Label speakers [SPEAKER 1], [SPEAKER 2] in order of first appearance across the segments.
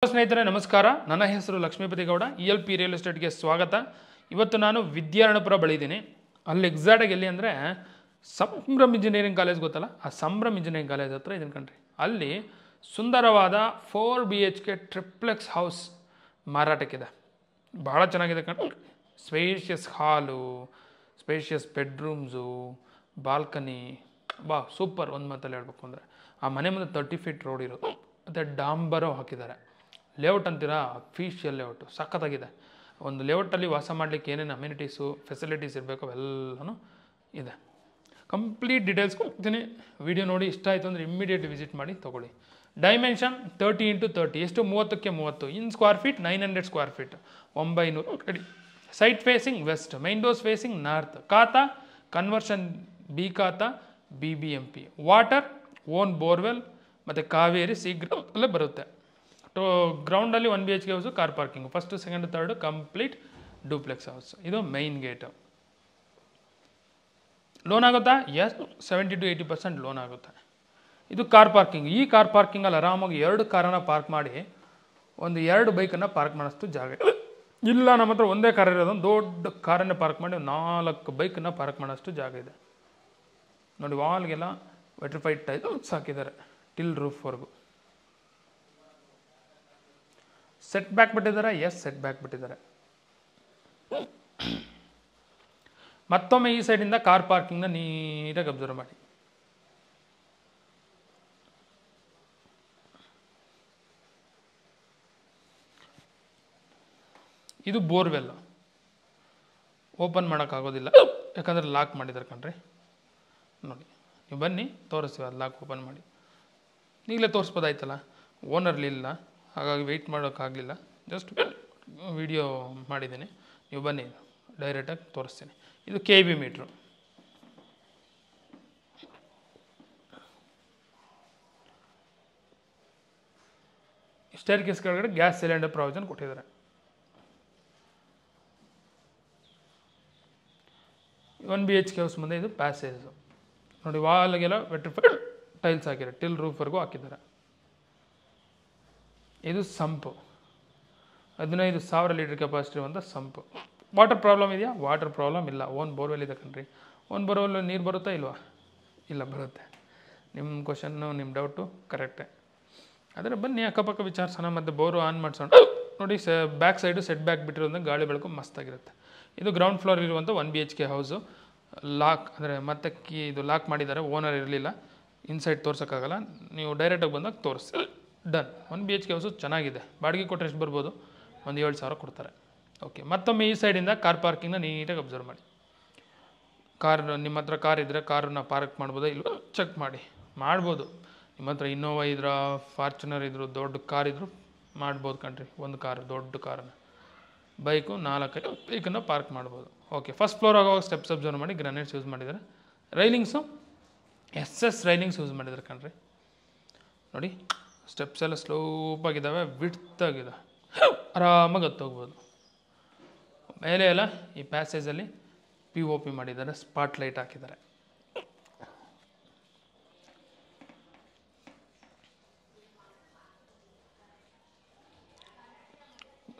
[SPEAKER 1] ಸ್ನೇಹಿತರೆ ನಮಸ್ಕಾರ. ನನ್ನ ಹೆಸರು ಲಕ್ಷ್ಮೀಪತಿ ಗೌಡ. ELP ರಿಯಲ್ ಎಸ್ಟೇಟ್ಗೆ ಸ್ವಾಗತ. ಇವತ್ತು ನಾನು ವಿದ್ಯಾರಣ್ಯಪುರ ಬಳಿ ಇದ್ದೀನಿ. ಅಲ್ಲಿ ಎಕ್ಸಾಕ್ಟಾಗಿ ಎಲ್ಲಿ ಅಂದರೆ ಸಂಭ್ರಮ್ ಇಂಜಿನಿಯರಿಂಗ್ ಕಾಲೇಜ್ ಗೊತ್ತಲ್ಲ, ಆ ಸಂಭ್ರಮ್ ಇಂಜಿನಿಯರಿಂಗ್ ಕಾಲೇಜ್ ಹತ್ರ ಇದನ್ನು ಕಣ್ರಿ. ಅಲ್ಲಿ ಸುಂದರವಾದ 4 BHK ಟ್ರಿಪ್ಲೆಕ್ಸ್ ಹೌಸ್ ಮಾರಾಟಕ್ಕಿದೆ. ಭಾಳ ಚೆನ್ನಾಗಿದೆ ಕಣ್ರಿ. ಸ್ಪೇಷಿಯಸ್ ಹಾಲು, ಸ್ಪೇಷಿಯಸ್ ಬೆಡ್ರೂಮ್ಸು, ಬಾಲ್ಕನಿ, ಸೂಪರ್. ಒಂದು ಮಾತಲ್ಲಿ ಹೇಳ್ಬೇಕು ಅಂದರೆ ಆ ಮನೆ ಮುಂದೆ 30 ಫೀಟ್ ರೋಡ್ ಇರೋದು, ಮತ್ತು ಡಾಂಬರು ಹಾಕಿದ್ದಾರೆ. ಲೇಔಟ್ ಅಂತೀರಾ, ಅಫಿಷಿಯಲ್ ಲೇಔಟು ಸಖತ್ತಾಗಿದೆ. ಒಂದು ಲೇಔಟಲ್ಲಿ ವಾಸ ಮಾಡಲಿಕ್ಕೆ ಏನೇನು ಅಮ್ಯುನಿಟೀಸು ಫೆಸಿಲಿಟೀಸ್ ಇರಬೇಕು ಅವೆಲ್ಲನೂ ಇದೆ. ಕಂಪ್ಲೀಟ್ ಡೀಟೇಲ್ಸ್ ಕೊಡ್ತೀನಿ. ವಿಡಿಯೋ ನೋಡಿ ಇಷ್ಟ ಆಯಿತು ಅಂದರೆ ಇಮ್ಮಿಡಿಯೇಟ್ ವಿಸಿಟ್ ಮಾಡಿ ತೊಗೊಳ್ಳಿ. ಡೈಮೆನ್ಷನ್ 30 × 30, ಎಷ್ಟು 30ಕ್ಕೆ 30. In square feet 900 square feet, 900 ಅಡಿ. Site facing west, main doors facing north. Khata conversion B khata BBMP. Water own borewell ಮತ್ತು ಕಾವೇರಿ ಶೀಘ್ರದಲ್ಲೇ ಬರುತ್ತೆ. ಗ್ರೌಂಡಲ್ಲಿ 1 BHK house, car parking. First second third complete duplex house. ಇದು ಮೈನ್ ಗೇಟು. ಲೋನ್ ಆಗುತ್ತಾ? Yes, 70 to 80% loan ಆಗುತ್ತೆ. ಇದು car parking. ಈ car ಪಾರ್ಕಿಂಗಲ್ಲಿ ಆರಾಮಾಗಿ 2 ಕಾರನ್ನು ಪಾರ್ಕ್ ಮಾಡಿ ಒಂದು 2 ಬೈಕನ್ನು ಪಾರ್ಕ್ ಮಾಡೋಷ್ಟು ಜಾಗ ಇಲ್ಲ. ನಮ್ಮ ಹತ್ರ ಒಂದೇ ಕಾರ್ ಇರೋದು, ಒಂದು ದೊಡ್ಡ ಕಾರನ್ನೇ ಪಾರ್ಕ್ ಮಾಡಿ 4 ಬೈಕನ್ನು ಪಾರ್ಕ್ ಮಾಡೋಷ್ಟು ಜಾಗ ಇದೆ. ನೋಡಿ, ವಾಲ್ಗೆಲ್ಲ ವೆಟ್ರಿಫೈಡ್ ಟೈಲ್ಸ್ ಹಾಕಿದ್ದಾರೆ ಟಿಲ್ ರೂಫ್ವರೆಗೂ. ಸೆಟ್ ಬ್ಯಾಕ್ ಬಿಟ್ಟಿದ್ದಾರೆ. ಎಸ್, ಸೆಟ್ ಬ್ಯಾಕ್ ಬಿಟ್ಟಿದ್ದಾರೆ. ಮತ್ತೊಮ್ಮೆ ಈ ಸೈಡಿಂದ ಕಾರ್ ಪಾರ್ಕಿಂಗ್ನ ನೀಟಾಗಿ ಅಬ್ಸರ್ವ್ ಮಾಡಿ. ಇದು ಬೋರ್ವೆಲ್. ಓಪನ್ ಮಾಡೋಕ್ಕಾಗೋದಿಲ್ಲ, ಯಾಕಂದರೆ ಲಾಕ್ ಮಾಡಿದ್ದಾರೆ ಕಣ್ರಿ. ನೋಡಿ, ನೀವು ಬನ್ನಿ ತೋರಿಸ್ತೀವಿ. ಅದು ಲಾಕ್ ಓಪನ್ ಮಾಡಿ ಈಗಲೇ ತೋರಿಸ್ಬೋದಾಯ್ತಲ್ಲ. ಓನರ್ಲಿಲ್ಲ, ಹಾಗಾಗಿ ವೆಯ್ಟ್ ಮಾಡೋಕ್ಕಾಗಲಿಲ್ಲ. ಜಸ್ಟ್ ವಿಡಿಯೋ ಮಾಡಿದ್ದೀನಿ. ನೀವು ಬನ್ನಿ, ಡೈರೆಕ್ಟಾಗಿ ತೋರಿಸ್ತೀನಿ. ಇದು KB ಮೀಟ್ರು. ಸ್ಟೇರ್ ಕೇಸ್ ಕೆಳಗಡೆ ಗ್ಯಾಸ್ ಸಿಲಿಂಡರ್ ಪ್ರಾವಿಷನ್ ಕೊಟ್ಟಿದ್ದಾರೆ. ಒನ್ BHK ಹೌಸ್ ಮುಂದೆ ಇದು ಪ್ಯಾಸೇಜು. ನೋಡಿ, ವಾಲ್ಗೆಲ್ಲ ವೆಟ್ರಿಫೈಡ್ ಟೈಲ್ಸ್ ಹಾಕಿದ್ದಾರೆ, ಟಿಲ್ ರೂಫ್ವರೆಗೂ ಹಾಕಿದ್ದಾರೆ. ಇದು ಸಂಪು, 15,000 ಲೀಟರ್ ಕೆಪಾಸಿಟಿ ಇರುವಂಥ ಸಂಪು. ವಾಟರ್ ಪ್ರಾಬ್ಲಮ್ ಇದೆಯಾ? ವಾಟರ್ ಪ್ರಾಬ್ಲಮ್ ಇಲ್ಲ. ಓನ್ ಬೋರ್ವೆಲ್ ಇದೆ ಕಣ್ರಿ. ಓನ್ ಬೋರ್ವೆಲ್ ನೀರು ಬರುತ್ತಾ ಇಲ್ವಾ? ಇಲ್ಲ, ಬರುತ್ತೆ. ನಿಮ್ಮ ಕ್ವಶನ್ನು, ನಿಮ್ಮ ಡೌಟು ಕರೆಕ್ಟೇ. ಆದರೆ ಬನ್ನಿ ಅಕ್ಕಪಕ್ಕ ವಿಚಾರಿಸೋಣ, ಮತ್ತು ಬೋರು ಆನ್ ಮಾಡಿಸೋಣ. ನೋಡಿ, ಬ್ಯಾಕ್ ಸೈಡು ಸೆಟ್ ಬ್ಯಾಕ್ ಬಿಟ್ಟಿರೋದ್ರಿಂದ ಗಾಳಿ ಬೆಳಕು ಮಸ್ತಾಗಿರುತ್ತೆ. ಇದು ಗ್ರೌಂಡ್ ಫ್ಲೋರ್ ಇರುವಂಥ 1 BHK ಹೌಸು. ಲಾಕ್ ಅಂದರೆ ಮತ್ತೆ ಇದು ಲಾಕ್ ಮಾಡಿದ್ದಾರೆ, ಓನರ್ ಇರಲಿಲ್ಲ. ಇನ್ಸೈಡ್ ತೋರ್ಸೋಕ್ಕಾಗಲ್ಲ, ನೀವು ಡೈರೆಕ್ಟಾಗಿ ಬಂದಾಗ ತೋರಿಸಿ. ಡನ್. 1 BHK ಹೌಸು ಚೆನ್ನಾಗಿದೆ. ಬಾಡಿಗೆ ಕೊಟ್ಟರೆ ಎಷ್ಟು ಬರ್ಬೋದು? ಒಂದು 7,000 ಕೊಡ್ತಾರೆ. ಓಕೆ, ಮತ್ತೊಮ್ಮೆ ಈ ಸೈಡಿಂದ ಕಾರ್ ಪಾರ್ಕಿಂಗ್ನ ನೀಟಾಗಿ ಅಬ್ಸರ್ವ್ ಮಾಡಿ. ಕಾರ್, ನಿಮ್ಮ ಹತ್ರ ಕಾರ್ ಇದ್ದರೆ ಕಾರನ್ನು ಪಾರ್ಕ್ ಮಾಡ್ಬೋದಾ ಇಲ್ವ ಚೆಕ್ ಮಾಡಿ. ಮಾಡ್ಬೋದು. ನಿಮ್ಮ ಹತ್ರ ಇನ್ನೋವಾ ಇದ್ರೆ, ಫಾರ್ಚುನರ್ ಇದ್ರು, ದೊಡ್ಡ ಕಾರ್ ಇದ್ದರೂ ಮಾಡ್ಬೋದು ಕಣ್ರಿ. ಒಂದು ಕಾರು, ದೊಡ್ಡ ಕಾರನ್ನು, ಬೈಕು 4 ಬೈಕನ್ನು ಪಾರ್ಕ್ ಮಾಡ್ಬೋದು. ಓಕೆ, ಫಸ್ಟ್ ಫ್ಲೋರ್ ಆಗುವಾಗ ಸ್ಟೆಪ್ಸ್ ಅಬ್ಸರ್ವ್ ಮಾಡಿ. ಗ್ರಾನೈಟ್ಸ್ ಯೂಸ್ ಮಾಡಿದ್ದಾರೆ. ರೈಲಿಂಗ್ಸು SS ರೈಲಿಂಗ್ಸ್ ಯೂಸ್ ಮಾಡಿದ್ದಾರೆ ಕಣ್ರಿ. ನೋಡಿ, ಸ್ಟೆಪ್ಸ್ ಎಲ್ಲ ಸ್ಲೋಪಾಗಿದ್ದಾವೆ, ವಿಡ್ತಾಗಿದೆ, ಆರಾಮಾಗಿ ಹತ್ತೋಗ್ಬೋದು. ಮೇಲೆ ಎಲ್ಲ ಈ ಪ್ಯಾಸೇಜಲ್ಲಿ POP ಮಾಡಿದ್ದಾರೆ, ಸ್ಪಾಟ್ ಲೈಟ್ ಹಾಕಿದ್ದಾರೆ.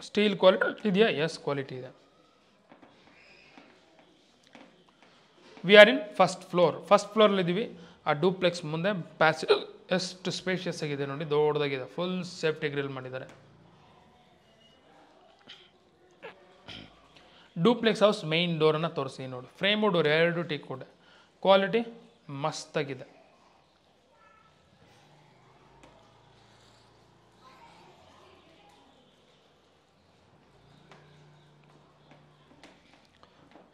[SPEAKER 1] ಸ್ಟೀಲ್ ಕ್ವಾಲಿಟಿ ಇದೆಯಾ? ಎಸ್, ಕ್ವಾಲಿಟಿ ಇದೆ. We are in first floor. First ಫ್ಲೋರಲ್ಲಿದ್ದೀವಿ. ಆ ಡೂಪ್ಲೆಕ್ಸ್ ಮುಂದೆ ಪ್ಯಾಸೇಜ್ ಎಷ್ಟು ಸ್ಪೇಷಿಯಸ್ ಆಗಿದೆ ನೋಡಿ, ದೊಡ್ಡದಾಗಿದೆ. ಫುಲ್ ಸೇಫ್ಟಿ ಗ್ರಿಲ್ ಮಾಡಿದ್ದಾರೆ. ಡೂಪ್ಲೆಕ್ಸ್ ಹೌಸ್ ಮೈನ್ ಡೋರನ್ನು ತೋರಿಸಿ ನೋಡಿ. ಫ್ರೇಮು ಡೋರ್ 2 ಟೀಕ್ವುಡ್, ಕ್ವಾಲಿಟಿ ಮಸ್ತಾಗಿದೆ.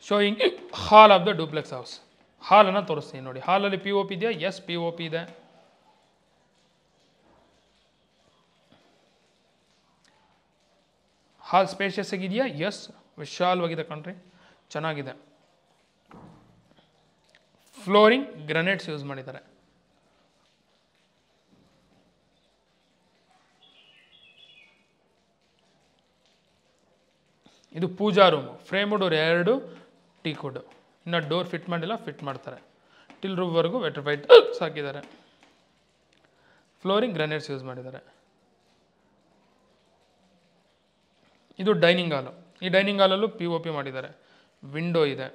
[SPEAKER 1] Showing hall of the duplex house. ಹಾಲನ್ನು ತೋರಿಸ್ತೀನಿ ನೋಡಿ. ಹಾಲಲ್ಲಿ POP ಇದೆಯಾ? ಎಸ್, POP ಇದೆ. ಹಾಲ್ ಸ್ಪೇಷಿಯಸ್ ಆಗಿದೆಯಾ? ಎಸ್, ವಿಶಾಲವಾಗಿದೆ ಕಣ್ರಿ, ಚೆನ್ನಾಗಿದೆ. ಫ್ಲೋರಿಂಗ್ ಗ್ರಾನೈಟ್ಸ್ ಯೂಸ್ ಮಾಡಿದ್ದಾರೆ. ಇದು ಪೂಜಾ ರೂಮು. Frame door 2 teakwood. ಇನ್ನು ಡೋರ್ ಫಿಟ್ ಮಾಡಿಲ್ಲ, ಫಿಟ್ ಮಾಡ್ತಾರೆ. ಟಿಲ್ ರೂಫ್ವರೆಗೂ ವೆಟ್ರಿಫೈಡ್ ಹಾಕಿದ್ದಾರೆ. ಫ್ಲೋರಿಂಗ್ ಗ್ರಾನೈಟ್ಸ್ ಯೂಸ್ ಮಾಡಿದ್ದಾರೆ. ಇದು ಡೈನಿಂಗ್ ಹಾಲು. ಈ ಡೈನಿಂಗ್ ಹಾಲಲ್ಲೂ POP ಮಾಡಿದ್ದಾರೆ. ವಿಂಡೋ ಇದೆ.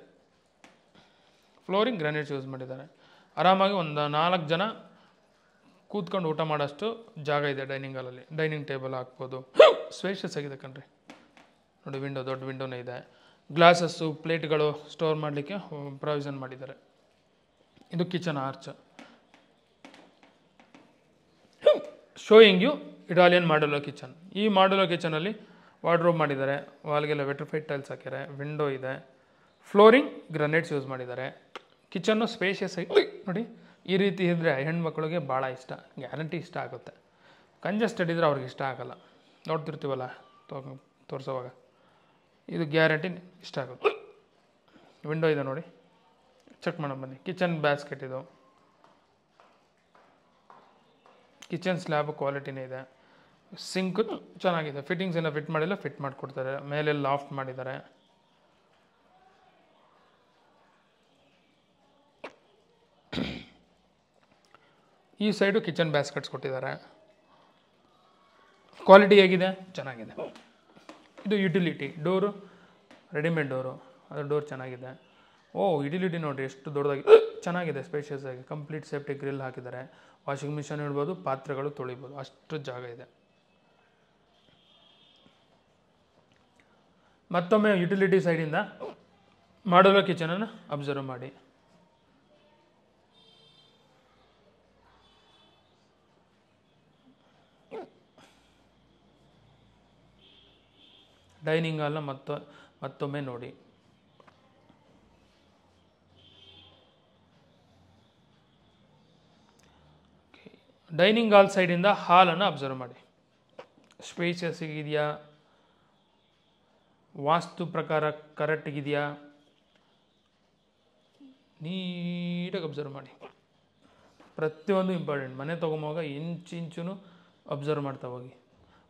[SPEAKER 1] ಫ್ಲೋರಿಂಗ್ ಗ್ರಾನೈಟ್ಸ್ ಯೂಸ್ ಮಾಡಿದ್ದಾರೆ. ಆರಾಮಾಗಿ ಒಂದು 4 ಜನ ಕೂತ್ಕೊಂಡು ಊಟ ಮಾಡೋಷ್ಟು ಜಾಗ ಇದೆ ಡೈನಿಂಗ್ ಹಾಲಲ್ಲಿ. ಡೈನಿಂಗ್ ಟೇಬಲ್ ಹಾಕ್ಬೋದು. ಸ್ಪೇಷಿಯಸ್ ಆಗಿದೆ ಕಣ್ರಿ. ನೋಡಿ ವಿಂಡೋ, ದೊಡ್ಡ ವಿಂಡೋನೇ ಇದೆ. ಗ್ಲಾಸಸ್ಸು, ಪ್ಲೇಟ್ಗಳು ಸ್ಟೋರ್ ಮಾಡಲಿಕ್ಕೆ ಪ್ರಾವಿಷನ್ ಮಾಡಿದ್ದಾರೆ. ಇದು kitchen arch. Showing you Italian modular kitchen. ಈ ಮಾಡ್ಯುಲರ್ ಕಿಚನಲ್ಲಿ ವಾರ್ಡ್ರೋಬ್ ಮಾಡಿದ್ದಾರೆ. ವಾಲ್ಗೆಲ್ಲ ವೆಟ್ರಿಫೈಡ್ ಟೈಲ್ಸ್ ಹಾಕಿದ್ದಾರೆ. ವಿಂಡೋ ಇದೆ. ಫ್ಲೋರಿಂಗ್ ಗ್ರಾನೈಟ್ಸ್ ಯೂಸ್ ಮಾಡಿದ್ದಾರೆ. ಕಿಚನ್ನು ಸ್ಪೇಷಿಯಸ್ ಆಗಿ ನೋಡಿ. ಈ ರೀತಿ ಇದ್ದರೆ ಹೆಣ್ಮಕ್ಳಿಗೆ ಭಾಳ ಇಷ್ಟ, ಗ್ಯಾರಂಟಿ ಇಷ್ಟ ಆಗುತ್ತೆ. ಕಂಜೆಸ್ಟೆಡ್ ಇದ್ದರೆ ಅವ್ರಿಗೆ ಇಷ್ಟ ಆಗೋಲ್ಲ. ನೋಡ್ತಿರ್ತೀವಲ್ಲ ತೋರಿಸೋವಾಗ, ಇದು ಗ್ಯಾರಂಟಿ ಇಷ್ಟ ಆಗುತ್ತೆ. ವಿಂಡೋ ಇದೆ ನೋಡಿ, ಚೆಕ್ ಮಾಡೋಣ ಬನ್ನಿ. ಕಿಚನ್ ಬ್ಯಾಸ್ಕೆಟ್ ಇದು. ಕಿಚನ್ ಸ್ಲ್ಯಾಬ್ ಕ್ವಾಲಿಟಿನೇ ಇದೆ. ಸಿಂಕ್ ಚೆನ್ನಾಗಿದೆ. ಫಿಟ್ಟಿಂಗ್ಸ್ ಏನೋ ಫಿಟ್ ಮಾಡಿಲ್ಲ, ಫಿಟ್ ಮಾಡಿಕೊಡ್ತಾರೆ. ಮೇಲೆ ಲಾಫ್ಟ್ ಮಾಡಿದ್ದಾರೆ. ಈ ಸೈಡು ಕಿಚನ್ ಬ್ಯಾಸ್ಕೆಟ್ಸ್ ಕೊಟ್ಟಿದ್ದಾರೆ. ಕ್ವಾಲಿಟಿ ಹೇಗಿದೆ? ಚೆನ್ನಾಗಿದೆ. ಇದು ಯುಟಿಲಿಟಿ ಡೋರು, ರೆಡಿಮೇಡ್ ಡೋರು. ಅದು ಡೋರ್ ಚೆನ್ನಾಗಿದೆ. ಯುಟಿಲಿಟಿ ನೋಡಿರಿ ಎಷ್ಟು ದೊಡ್ಡದಾಗಿ ಚೆನ್ನಾಗಿದೆ. ಸ್ಪೇಷಿಯಸ್ ಆಗಿ ಕಂಪ್ಲೀಟ್ ಸೇಫ್ಟಿ ಗ್ರಿಲ್ ಹಾಕಿದ್ದಾರೆ. ವಾಷಿಂಗ್ ಮಿಷನ್ ಇಡ್ಬೋದು, ಪಾತ್ರೆಗಳು ತೊಳಿಬೋದು, ಅಷ್ಟು ಜಾಗ ಇದೆ. ಮತ್ತೊಮ್ಮೆ ಯುಟಿಲಿಟಿ ಸೈಡಿಂದ ಮಾಡ್ಯುಲರ್ ಕಿಚನನ್ನು ಅಬ್ಸರ್ವ್ ಮಾಡಿ. ಡೈನಿಂಗ್ ಹಾಲ್ನ ಮತ್ತೊಮ್ಮೆ ನೋಡಿ. ಡೈನಿಂಗ್ ಹಾಲ್ ಸೈಡಿಂದ ಹಾಲನ್ನು ಅಬ್ಸರ್ವ್ ಮಾಡಿ. ಸ್ಪೇಷಿಯಸ್ ಇದೆಯಾ? ವಾಸ್ತು ಪ್ರಕಾರ ಕರೆಕ್ಟಿಗಿದೆಯಾ? ನೀಟಾಗಿ ಅಬ್ಸರ್ವ್ ಮಾಡಿ. ಪ್ರತಿಯೊಂದು ಇಂಪಾರ್ಟೆಂಟ್. ಮನೆ ತೊಗೊಂಬೋಗ ಇಂಚು ಅಬ್ಸರ್ವ್ ಮಾಡ್ತಾ ಹೋಗಿ.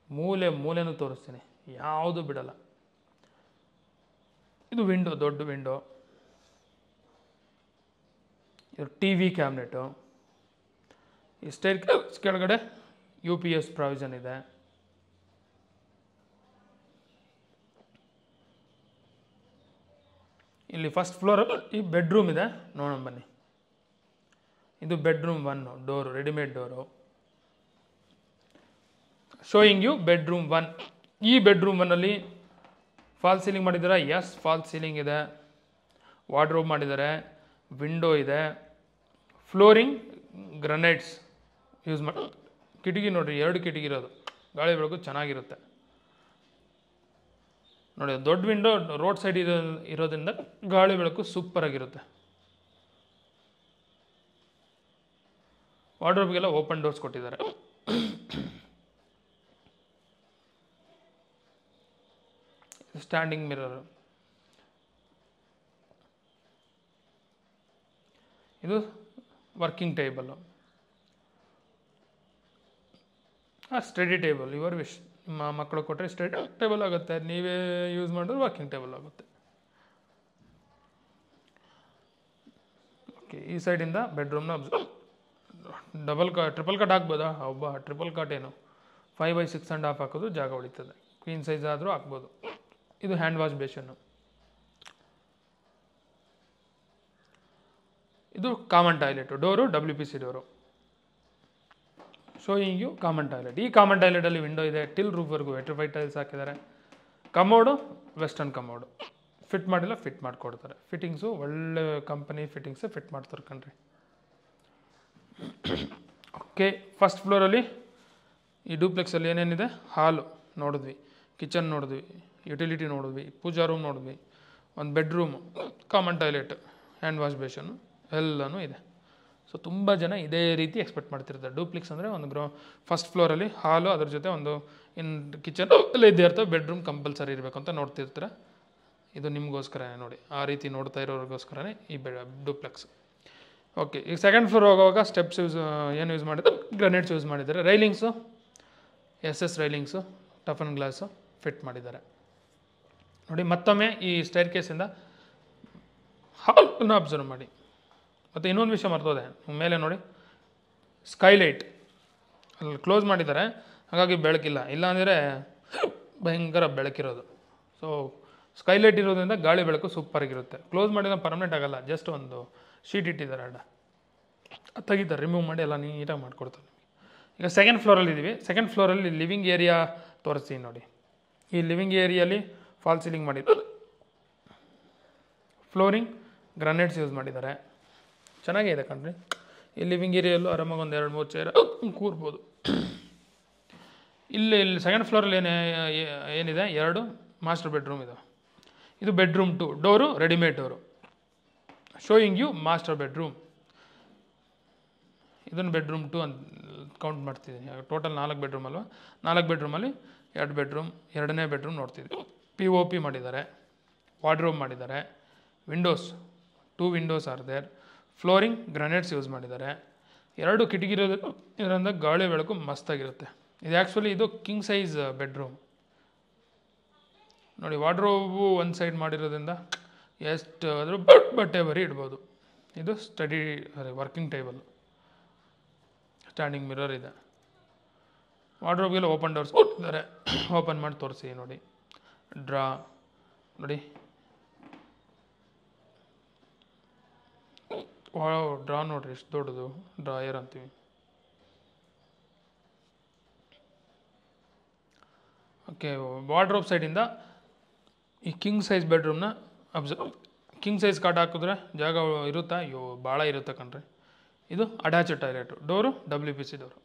[SPEAKER 1] ಮೂಲೆನೂ ತೋರಿಸ್ತೀನಿ, ಯಾವುದು ಬಿಡಲ್ಲ. ಇದು ವಿಂಡೋ, ದೊಡ್ಡ ವಿಂಡೋ. ಇದು TV ಕ್ಯಾಬಿನೆಟು. ಈ ಸ್ಟೇರ್ ಕೆಳಗಡೆ UPS ಪ್ರಾವಿಷನ್ ಇದೆ. ಇಲ್ಲಿ ಫಸ್ಟ್ ಫ್ಲೋರ್ ಈ ಬೆಡ್ರೂಮ್ ಇದೆ, ನೋಡೋಣ ಬನ್ನಿ. ಇದು bedroom 1 door, readymade door. Showing you bedroom 1. ಈ ಬೆಡ್ರೂಮ್ 1ಅಲ್ಲಿ ಫಾಲ್ ಸೀಲಿಂಗ್ ಮಾಡಿದ್ದಾರೆ. ಎಸ್, ಫಾಲ್ ಸೀಲಿಂಗ್ ಇದೆ. ವಾರ್ಡ್ರೋಬ್ ಮಾಡಿದ್ದಾರೆ. ವಿಂಡೋ ಇದೆ. ಫ್ಲೋರಿಂಗ್ ಗ್ರನೈಟ್ಸ್ ಯೂಸ್ ಮಾಡಿ. ಕಿಟಕಿ ನೋಡಿರಿ, 2 ಕಿಟಕಿ ಇರೋದು. ಗಾಳಿ ಬೆಳಕು ಚೆನ್ನಾಗಿರುತ್ತೆ ನೋಡಿ. ದೊಡ್ಡ ವಿಂಡೋ ರೋಡ್ ಸೈಡ್ ಇರೋದ್ರಿಂದ ಗಾಳಿ ಬೆಳಕು ಸೂಪರ್ ಆಗಿರುತ್ತೆ. ವಾರ್ಡ್ರೋಬ್ಗೆಲ್ಲ ಓಪನ್ ಡೋರ್ಸ್ ಕೊಟ್ಟಿದ್ದಾರೆ. Standing mirror. ಇದು working table. Study table your wish. ನಿಮ್ಮ ಮಕ್ಕಳು ಕೊಟ್ಟರೆ ಸ್ಟಡಿ ಟೇಬಲ್ ಆಗುತ್ತೆ, ನೀವೇ ಯೂಸ್ ಮಾಡಿದ್ರೆ ವರ್ಕಿಂಗ್ ಟೇಬಲ್ ಆಗುತ್ತೆ. ಓಕೆ, ಈ ಸೈಡಿಂದ ಬೆಡ್ರೂಮ್ನ ಟ್ರಿಪಲ್ ಕಾಟ್ ಹಾಕ್ಬೋದಾ? ಟ್ರಿಪಲ್ ಕಾಟ್ ಏನು 5x6 1/2 ಹಾಕೋದು ಜಾಗ ಉಳಿತದೆ. ಕ್ವೀನ್ ಸೈಜ್ ಆದರೂ ಹಾಕ್ಬೋದು. ಇದು ಹ್ಯಾಂಡ್ ವಾಶ್ ಬೇಷನ್ನು. ಇದು common toilet. Door WPC door. Showing you common toilet. ಈ ಕಾಮನ್ ಟಾಯ್ಲೆಟಲ್ಲಿ ವಿಂಡೋ ಇದೆ. ಟಿಲ್ ರೂಫ್ವರೆಗೂ ವೆಟ್ರಿಫೈಡ್ ಟೈಲ್ಸ್ ಹಾಕಿದ್ದಾರೆ. Commode western commode. ಫಿಟ್ ಮಾಡಿಲ್ಲ, ಫಿಟ್ ಮಾಡಿಕೊಡ್ತಾರೆ. ಫಿಟ್ಟಿಂಗ್ಸು ಒಳ್ಳೆ ಕಂಪನಿ ಫಿಟ್ಟಿಂಗ್ಸೇ ಫಿಟ್ ಮಾಡ್ತಾರೆ ಕಣ್ರಿ. ಓಕೆ, ಫಸ್ಟ್ ಫ್ಲೋರಲ್ಲಿ ಈ ಡೂಪ್ಲೆಕ್ಸಲ್ಲಿ ಏನೇನಿದೆ? ಹಾಲು ನೋಡಿದ್ವಿ, ಕಿಚನ್ ನೋಡಿದ್ವಿ, ಯುಟಿಲಿಟಿ ನೋಡಿದ್ವಿ, ಪೂಜಾ ರೂಮ್ ನೋಡಿದ್ವಿ, ಒಂದು bedroom, common toilet, hand wash basin ಎಲ್ಲನೂ ಇದೆ. ಸೊ ತುಂಬ ಜನ ಇದೇ ರೀತಿ ಎಕ್ಸ್ಪೆಕ್ಟ್ ಮಾಡ್ತಿರ್ತಾರೆ. ಡೂಪ್ಲೆಕ್ಸ್ ಅಂದರೆ ಒಂದು ಫಸ್ಟ್ ಫ್ಲೋರಲ್ಲಿ ಹಾಲು, ಅದ್ರ ಜೊತೆ ಒಂದು ಕಿಚನ್ ಎಲ್ಲ ಇದ್ದೇ ಇರ್ತವೆ. ಬೆಡ್ರೂಮ್ ಕಂಪಲ್ಸರಿ ಇರಬೇಕು ಅಂತ ನೋಡ್ತಿರ್ತೀರ. ಇದು ನಿಮಗೋಸ್ಕರನೇ ನೋಡಿ, ಆ ರೀತಿ ನೋಡ್ತಾ ಇರೋರಿಗೋಸ್ಕರನೇ ಈ ಡೂಪ್ಲೆಕ್ಸ್. ಓಕೆ, ಈಗ ಸೆಕೆಂಡ್ ಫ್ಲೋರ್ ಹೋಗುವಾಗ ಸ್ಟೆಪ್ಸ್ ಏನು ಯೂಸ್ ಮಾಡಿದ್ರು? ಗ್ರಾನೈಟ್ಸ್ ಯೂಸ್ ಮಾಡಿದ್ದಾರೆ. Railings SS railings, toughen glass fit ಮಾಡಿದ್ದಾರೆ ನೋಡಿ. ಮತ್ತೊಮ್ಮೆ ಈ ಸ್ಟೈರ್ ಕೇಸಿಂದ ಹಾಲನ್ನು ಅಬ್ಸರ್ವ್ ಮಾಡಿ. ಮತ್ತು ಇನ್ನೊಂದು ವಿಷಯ ಮರ್ತೋದೆ, ಮೇಲೆ ನೋಡಿ ಸ್ಕೈಲೈಟ್ ಅಲ್ಲಿ ಕ್ಲೋಸ್ ಮಾಡಿದ್ದಾರೆ, ಹಾಗಾಗಿ ಬೆಳಕಿಲ್ಲ. ಇಲ್ಲಾಂದರೆ ಭಯಂಕರ ಬೆಳಕಿರೋದು. ಸೊ ಸ್ಕೈಲೈಟ್ ಇರೋದ್ರಿಂದ ಗಾಳಿ ಬೆಳಕು ಸೂಪರಾಗಿರುತ್ತೆ. ಕ್ಲೋಸ್ ಮಾಡಿದ್ರೆ ಪರ್ಮನೆಂಟ್ ಆಗಲ್ಲ, ಜಸ್ಟ್ ಒಂದು ಶೀಟ್ ಇಟ್ಟಿದ್ದಾರೆ ಅಡ್ಡ, ತೆಗಿತಾರೆ, ರಿಮೂವ್ ಮಾಡಿ ಎಲ್ಲ ನೀಟಾಗಿ ಮಾಡಿಕೊಡ್ತಾರೆ. ಈಗ ಸೆಕೆಂಡ್ ಫ್ಲೋರಲ್ಲಿ ಇದ್ದೀವಿ. ಸೆಕೆಂಡ್ ಫ್ಲೋರಲ್ಲಿ ಲಿವಿಂಗ್ ಏರಿಯಾ ತೋರಿಸ್ತೀನಿ ನೋಡಿ. ಈ ಲಿವಿಂಗ್ ಏರಿಯಲ್ಲಿ ಫಾಲ್ ಸೀಲಿಂಗ್ ಮಾಡಿದ್ದಾರೆ, ಫ್ಲೋರಿಂಗ್ ಗ್ರಾನೈಟ್ಸ್ ಯೂಸ್ ಮಾಡಿದ್ದಾರೆ, ಚೆನ್ನಾಗೇ ಇದೆ ಕಣ್ರಿ. ಈ ಲಿವಿಂಗ್ ಏರಿಯಲ್ಲೂ ಆರಾಮಾಗಿ ಒಂದು 2-3 ಚೇರ್ ಕೂರ್ಬೋದು. ಇಲ್ಲಿ ಸೆಕೆಂಡ್ ಫ್ಲೋರಲ್ಲಿ ಏನಿದೆ, 2 ಮಾಸ್ಟರ್ ಬೆಡ್ರೂಮ್ ಇದೆ. ಇದು bedroom 2, door readymade door. Showing you master bedroom. ಇದನ್ನು ಬೆಡ್ರೂಮ್ 2 ಅಂತ ಕೌಂಟ್ ಮಾಡ್ತಿದ್ದೀನಿ. ಟೋಟಲ್ 4 ಬೆಡ್ರೂಮ್ ಅಲ್ವಾ, 4 ಬೆಡ್ರೂಮಲ್ಲಿ 2 ಬೆಡ್ರೂಮ್, 2ನೇ ಬೆಡ್ರೂಮ್ ನೋಡ್ತಿದ್ವಿ. POP ಮಾಡಿದ್ದಾರೆ, ವಾರ್ಡ್ರೋಬ್ ಮಾಡಿದ್ದಾರೆ, windows 2 windows are there, flooring granites use ಮಾಡಿದ್ದಾರೆ, 2 ಕಿಟಕಿ ಇದರಿಂದ ಗಾಳಿ ಬೆಳಕು ಮಸ್ತಾಗಿರುತ್ತೆ. ಇದು ಆ್ಯಕ್ಚುಲಿ ಇದು ಕಿಂಗ್ ಸೈಜ್ ಬೆಡ್ರೂಮ್ ನೋಡಿ. ವಾರ್ಡ್ರೋಬು ಒಂದು ಸೈಡ್ ಮಾಡಿರೋದ್ರಿಂದ ಎಷ್ಟು ಆದರೂ ಬಟ್ಟೆ ಬರೀ ಇಡ್ಬೋದು. ಇದು study working table, standing mirror ಇದೆ. ವಾರ್ಡ್ರೋಬ್ಗೆಲ್ಲ ಓಪನ್ ಡೋರ್ಸ್ ಕೊಟ್ಟಿದ್ದಾರೆ, ಓಪನ್ ಮಾಡಿ ತೋರಿಸಿ ನೋಡಿ. ಡ್ರಾ ನೋಡಿ, ಡ್ರಾ ನೋಡ್ರಿ ಎಷ್ಟು ದೊಡ್ಡದು, ಡ್ರಾಯರ್ ಅಂತೀವಿ. ಓಕೆ, ವಾರ್ಡ್ರೋಬ್ ಸೈಡಿಂದ ಈ ಕಿಂಗ್ ಸೈಜ್ ಬೆಡ್ರೂಮ್ನ ಕಿಂಗ್ ಸೈಜ್ ಕಾಟ್ ಹಾಕಿದ್ರೆ ಜಾಗ ಇರುತ್ತಾ? ಅಯ್ಯೋ ಭಾಳ ಇರುತ್ತೆ ಕಣ್ರಿ. ಇದು attach toilet, door WPC door.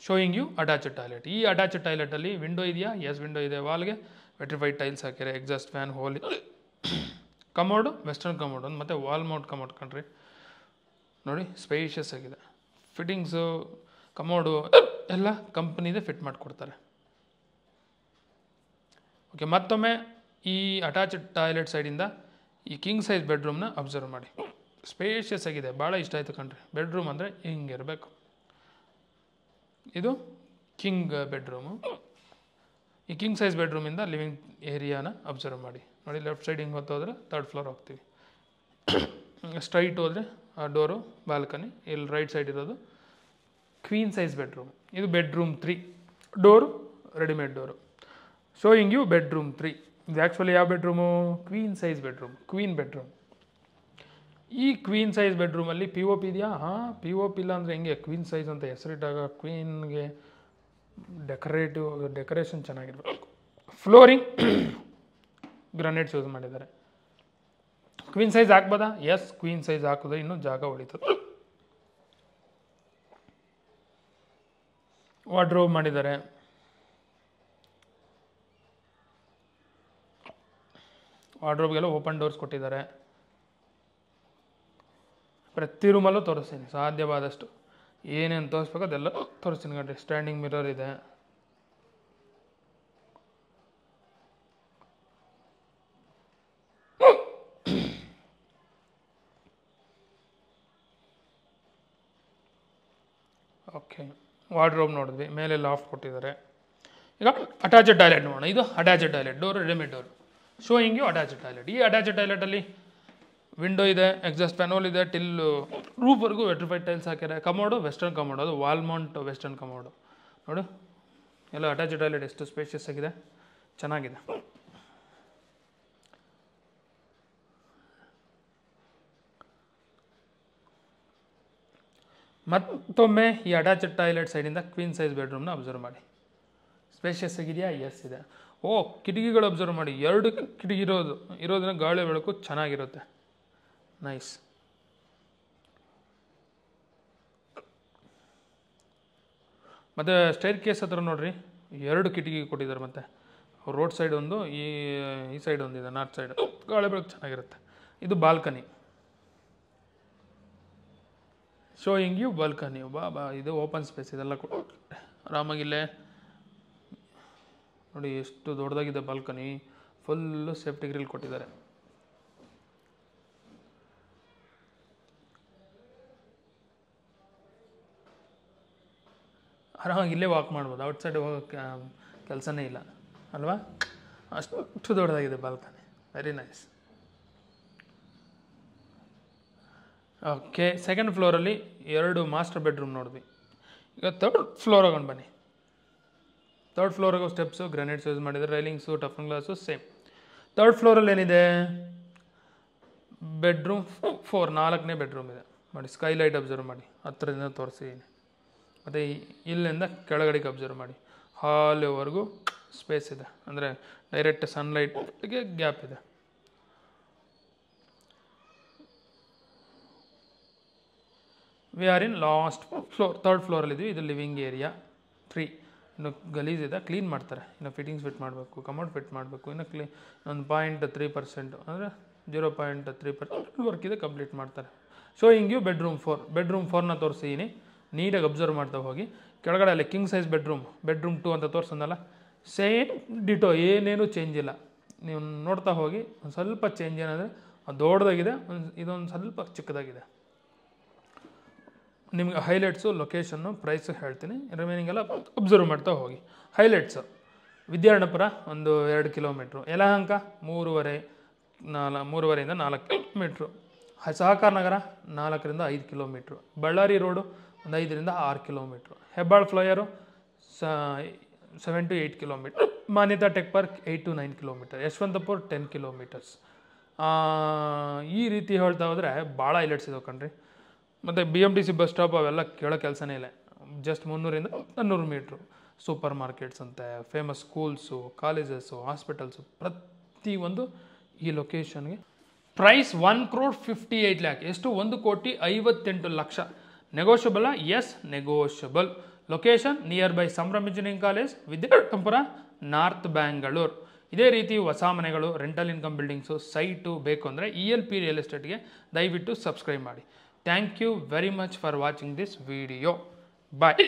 [SPEAKER 1] Showing you attach toilet. ಈ ಅಟ್ಯಾಚ್ ಟಾಯ್ಲೆಟಲ್ಲಿ ವಿಂಡೋ ಇದೆಯಾ? ಎಸ್, ವಿಂಡೋ ಇದೆ. ವಾಲ್ಗೆ ವೆಟ್ರಿಫೈಡ್ ಟೈಲ್ಸ್ ಹಾಕಿದ್ದಾರೆ, exhaust fan, hole, commode western commode ಒಂದು, ಮತ್ತು ವಾಲ್ ಮೌಂಟ್ ಕಮೋಡ್ ಕಣ್ರಿ. ನೋಡಿ ಸ್ಪೇಷಿಯಸ್ ಆಗಿದೆ. ಫಿಟ್ಟಿಂಗ್ಸು ಕಮೋಡು ಎಲ್ಲ ಕಂಪ್ನಿದೇ ಫಿಟ್ ಮಾಡಿಕೊಡ್ತಾರೆ. ಓಕೆ, ಮತ್ತೊಮ್ಮೆ ಈ ಅಟ್ಯಾಚ್ ಟಾಯ್ಲೆಟ್ ಸೈಡಿಂದ ಈ ಕಿಂಗ್ ಸೈಜ್ ಬೆಡ್ರೂಮ್ನ ಅಬ್ಸರ್ವ್ ಮಾಡಿ. ಸ್ಪೇಷಿಯಸ್ ಆಗಿದೆ, ಭಾಳ ಇಷ್ಟ ಆಯಿತು ಕಣ್ರಿ. ಬೆಡ್ರೂಮ್ ಅಂದರೆ ಹಿಂಗಿರಬೇಕು. ಇದು ಕಿಂಗ್ ಬೆಡ್ರೂಮು. ಈ ಕಿಂಗ್ ಸೈಜ್ ಬೆಡ್ರೂಮಿಂದ ಲಿವಿಂಗ್ ಏರಿಯಾನ ಅಬ್ಸರ್ವ್ ಮಾಡಿ. ನೋಡಿ, ಲೆಫ್ಟ್ ಸೈಡ್ ಹಿಂಗೆ ಹೊತ್ತೋದ್ರೆ 3rd ಫ್ಲೋರ್ ಹೋಗ್ತೀವಿ. ಸ್ಟ್ರೈಟ್ ಹೋದರೆ ಆ ಡೋರು ಬಾಲ್ಕನಿ. ಇಲ್ಲಿ ರೈಟ್ ಸೈಡ್ ಇರೋದು ಕ್ವೀನ್ ಸೈಜ್ ಬೆಡ್ರೂಮ್. ಇದು bedroom 3, door readymade door. Showing you bedroom 3. ಇದು ಆ್ಯಕ್ಚುಲಿ ಯಾವ bedroom? Queen size bedroom, queen bedroom. ಈ ಕ್ವೀನ್ ಸೈಜ್ ಬೆಡ್ರೂಮಲ್ಲಿ POP ಇದೆಯಾ? ಹಾಂ, POP ಇಲ್ಲ ಅಂದರೆ ಹೆಂಗೆ? ಕ್ವೀನ್ ಸೈಜ್ ಅಂತ ಹೆಸರಿಟ್ಟಾಗ ಕ್ವೀನ್ಗೆ ಡೆಕೋರೇಷನ್ ಚೆನ್ನಾಗಿರ್ಬೇಕು. ಫ್ಲೋರಿಂಗ್ ಗ್ರಾನೈಟ್ಸ್ ಯೂಸ್ ಮಾಡಿದ್ದಾರೆ. ಕ್ವೀನ್ ಸೈಜ್ ಹಾಕ್ಬೋದಾ? ಎಸ್, ಕ್ವೀನ್ ಸೈಜ್ ಹಾಕಿದ್ರೆ ಇನ್ನೂ ಜಾಗ ಉಳಿತದೆ. ವಾರ್ಡ್ರೋಬ್ ಮಾಡಿದ್ದಾರೆ. ವಾರ್ಡ್ರೋಬ್ಗೆಲ್ಲ ಓಪನ್ ಡೋರ್ಸ್ ಕೊಟ್ಟಿದ್ದಾರೆ. ಪ್ರತಿ ರೂಮಲ್ಲೂ ತೋರಿಸ್ತೀನಿ ಸಾಧ್ಯವಾದಷ್ಟು. ಏನೇನು ತೋರಿಸ್ಬೇಕು ಅದೆಲ್ಲ ತೋರಿಸ್ತೀನಿ ಕಣ್ರಿ. ಸ್ಟ್ಯಾಂಡಿಂಗ್ ಮಿರರ್ ಇದೆ. ಓಕೆ, ವಾರ್ಡ್ರೋಬ್ ನೋಡಿದ್ವಿ. ಮೇಲೆ ಲಾಫ್ಟ್ ಕೊಟ್ಟಿದ್ದಾರೆ. ಈಗ ಅಟ್ಯಾಚ್ ಟಾಯ್ಲೆಟ್ ನೋಡೋಣ. ಇದು attach toilet, door readymade door. Showing you attach toilet. ಈ ಅಟ್ಯಾಚ್ ಟಾಯ್ಲೆಟಲ್ಲಿ ವಿಂಡೋ ಇದೆ, ಎಕ್ಸಾಸ್ಟ್ ಪ್ಯಾನಲ್ ಇದೆ, ಟಿಲ್ ರೂಫ್ವರೆಗೂ ವೆಟ್ರಿಫೈಡ್ ಟೈಲ್ಸ್ ಹಾಕಿದ್ದಾರೆ. ಕಮೋಡು ವೆಸ್ಟರ್ನ್ ಕಮೋಡು, ಅದು ವಾಲ್ ಮೌಂಟ್ ವೆಸ್ಟರ್ನ್ ಕಮೋಡು. ನೋಡು, ಎಲ್ಲ ಅಟ್ಯಾಚ್ ಟಾಯ್ಲೆಟ್ ಎಷ್ಟು ಸ್ಪೇಷಿಯಸ್ ಆಗಿದೆ, ಚೆನ್ನಾಗಿದೆ. ಮತ್ತೊಮ್ಮೆ ಈ ಅಟ್ಯಾಚ್ ಟಾಯ್ಲೆಟ್ ಸೈಡಿಂದ ಕ್ವೀನ್ ಸೈಜ್ ಬೆಡ್ರೂಮ್ನ ಅಬ್ಸರ್ವ್ ಮಾಡಿ. ಸ್ಪೇಷಿಯಸ್ ಆಗಿದೆಯಾ? ಎಸ್ ಇದೆ. ಓ, ಕಿಟಕಿಗಳು ಅಬ್ಸರ್ವ್ ಮಾಡಿ. 2 ಕಿಟಕಿ ಇರೋದ್ರಿಂದ ಗಾಳಿ ಬೆಳಕು ಚೆನ್ನಾಗಿರುತ್ತೆ. ನೈಸ್. ಮತ್ತು ಸ್ಟೈರ್ ಕೇಸ್ ಹತ್ರ ನೋಡ್ರಿ, 2 ಕಿಟಕಿ ಕೊಟ್ಟಿದ್ದಾರೆ. ಮತ್ತು ರೋಡ್ ಸೈಡ್ ಒಂದು, ಈ ಸೈಡ್ ಒಂದಿದೆ, ನಾರ್ತ್ ಸೈಡ್. ಗಾಳಿ ಬೆಳಕು ಚೆನ್ನಾಗಿರುತ್ತೆ. ಇದು ಬಾಲ್ಕನಿ. Showing you balcony. ಬಾ ಇದು ಓಪನ್ ಸ್ಪೇಸ್. ಇದೆಲ್ಲ ಆರಾಮಾಗಿಲ್ಲೇ ನೋಡಿ ಎಷ್ಟು ದೊಡ್ಡದಾಗಿದೆ ಬಾಲ್ಕನಿ. ಫುಲ್ಲು ಸೇಫ್ಟಿ ಗ್ರಿಲ್ ಕೊಟ್ಟಿದ್ದಾರೆ. ಆರಾಮಾಗಿ ಇಲ್ಲೇ ವಾಕ್ ಮಾಡ್ಬೋದು. ಔಟ್ಸೈಡ್ ಹೋಗೋಕ್ಕೆ ಕೆಲಸನೇ ಇಲ್ಲ ಅಲ್ವಾ? ಅಷ್ಟು ದೊಡ್ಡದಾಗಿದೆ balcony. Very nice. Okay, second ಫ್ಲೋರಲ್ಲಿ 2 ಮಾಸ್ಟರ್ ಬೆಡ್ರೂಮ್ ನೋಡಿದ್ವಿ. ಈಗ 3rd ಫ್ಲೋರ್ ಹೋಗೋಣ ಬನ್ನಿ. ಥರ್ಡ್ ಫ್ಲೋರಿಗೂ ಸ್ಟೆಪ್ಸು ಗ್ರಾನೈಟ್ಸ್ ಯೂಸ್ ಮಾಡಿದ್ದಾರೆ, railings toughen glass same. Third ಫ್ಲೋರಲ್ಲಿ ಏನಿದೆ, ಬೆಡ್ರೂಮ್ 4, 4ನೇ ಬೆಡ್ರೂಮ್ ಇದೆ ಮಾಡಿ. ಸ್ಕೈಲೈಟ್ ಅಬ್ಸರ್ವ್ ಮಾಡಿ, ಹತ್ತಿರದಿಂದ ತೋರಿಸಿದ್ದೀನಿ. ಮತ್ತು ಇಲ್ಲಿಂದ ಕೆಳಗಡೆಗೆ ಅಬ್ಸರ್ವ್ ಮಾಡಿ, ಹಾಲ್ವರೆಗೂ ಸ್ಪೇಸ್ ಇದೆ, ಅಂದರೆ ಡೈರೆಕ್ಟ್ ಸನ್ಲೈಟ್ಗೆ ಗ್ಯಾಪ್ ಇದೆ. We are in last floor, third ಫ್ಲೋರಲ್ಲಿದ್ದೀವಿ. ಇದು ಲಿವಿಂಗ್ ಏರಿಯಾ 3. ಇನ್ನು ಗಲೀಜಿದೆ, ಕ್ಲೀನ್ ಮಾಡ್ತಾರೆ. ಇನ್ನು ಫಿಟ್ಟಿಂಗ್ಸ್ ಫಿಟ್ ಮಾಡಬೇಕು, ಕಮೋಡ್ ಫಿಟ್ ಮಾಡಬೇಕು. ಇನ್ನು ಒಂದು 0.3%, ಅಂದರೆ 0.3% ವರ್ಕ್ ಇದೆ, ಕಂಪ್ಲೀಟ್ ಮಾಡ್ತಾರೆ. Showing you bedroom 4. ಬೆಡ್ರೂಮ್ 4ನ ತೋರಿಸಿದ್ದೀನಿ, ನೀಟಾಗಿ ಅಬ್ಸರ್ವ್ ಮಾಡ್ತಾ ಹೋಗಿ. ಕೆಳಗಡೆ ಅಲ್ಲಿ ಕಿಂಗ್ ಸೈಜ್ ಬೆಡ್ರೂಮ್ 2 ಅಂತ ತೋರಿಸೋದಲ್ಲ, ಸೇಮ್ ಡಿಟೋ, ಏನೇನು ಚೇಂಜ್ ಇಲ್ಲ. ನೀವು ನೋಡ್ತಾ ಹೋಗಿ. ಒಂದು ಸ್ವಲ್ಪ ಚೇಂಜ್ ಏನಂದರೆ ಅದು ದೊಡ್ಡದಾಗಿದೆ, ಇದೊಂದು ಸ್ವಲ್ಪ ಚಿಕ್ಕದಾಗಿದೆ. ನಿಮಗೆ ಹೈಲೈಟ್ಸು, ಲೊಕೇಶನ್ನು, ಪ್ರೈಸು ಹೇಳ್ತೀನಿ, ರಿಮೈನಿಂಗ್ ಎಲ್ಲ ಅಬ್ಸರ್ವ್ ಮಾಡ್ತಾ ಹೋಗಿ. ಹೈಲೈಟ್ಸು, ವಿದ್ಯಾರಣ್ಯಪುರ ಒಂದು 2 ಕಿಲೋಮೀಟ್ರು, ಯಲಹಂಕ 3.5ರಿಂದ 4 ಕಿಲೋಮೀಟ್ರು, ಸಹಕಾರ ನಗರ 4ರಿಂದ 5 ಕಿಲೋಮೀಟ್ರು, ಬಳ್ಳಾರಿ ರೋಡು ಒಂದು 5ರಿಂದ 6 kilometre, Hebbal flyover 7 to 8 kilometre, Manyata tech park 8 to 9 kilometre, Yeshwanthpur 10 kilometres. ಈ ರೀತಿ ಹೇಳ್ತಾ ಹೋದರೆ ಭಾಳ ಹೈಲೈಟ್ಸ್ ಇದಾವೆ ಕಣ್ರಿ. ಮತ್ತು BMTC ಬಸ್ ಸ್ಟಾಪ್ ಅವೆಲ್ಲ ಕೇಳೋ ಕೆಲಸನೇ ಇಲ್ಲ. ಜಸ್ಟ್ 300ರಿಂದ 400 ಮೀಟ್ರು. ಸೂಪರ್ ಮಾರ್ಕೆಟ್ಸ್ ಅಂತೆ, ಫೇಮಸ್ ಸ್ಕೂಲ್ಸು, ಕಾಲೇಜಸ್ಸು, ಹಾಸ್ಪಿಟಲ್ಸು, ಪ್ರತಿಯೊಂದು ಈ ಲೊಕೇಶನ್ಗೆ. ಪ್ರೈಸ್ 1,58,00,000. ಎಷ್ಟು? 1,58,00,000. ನೆಗೋಷಿಯಬಲ್ಲ? Yes, negotiable. Location near by Sambhram engineering college, Vidyaranyapura, north Bangalore. ಇದೇ ರೀತಿ ಹೊಸ ಮನೆಗಳು, ರೆಂಟಲ್ ಇನ್ಕಮ್ ಬಿಲ್ಡಿಂಗ್ಸು, ಸೈಟು ಬೇಕು ಅಂದರೆ ELP ರಿಯಲ್ ಎಸ್ಟೇಟ್ಗೆ ದಯವಿಟ್ಟು ಸಬ್ಸ್ಕ್ರೈಬ್ ಮಾಡಿ. Thank you very much for watching this video. Bye.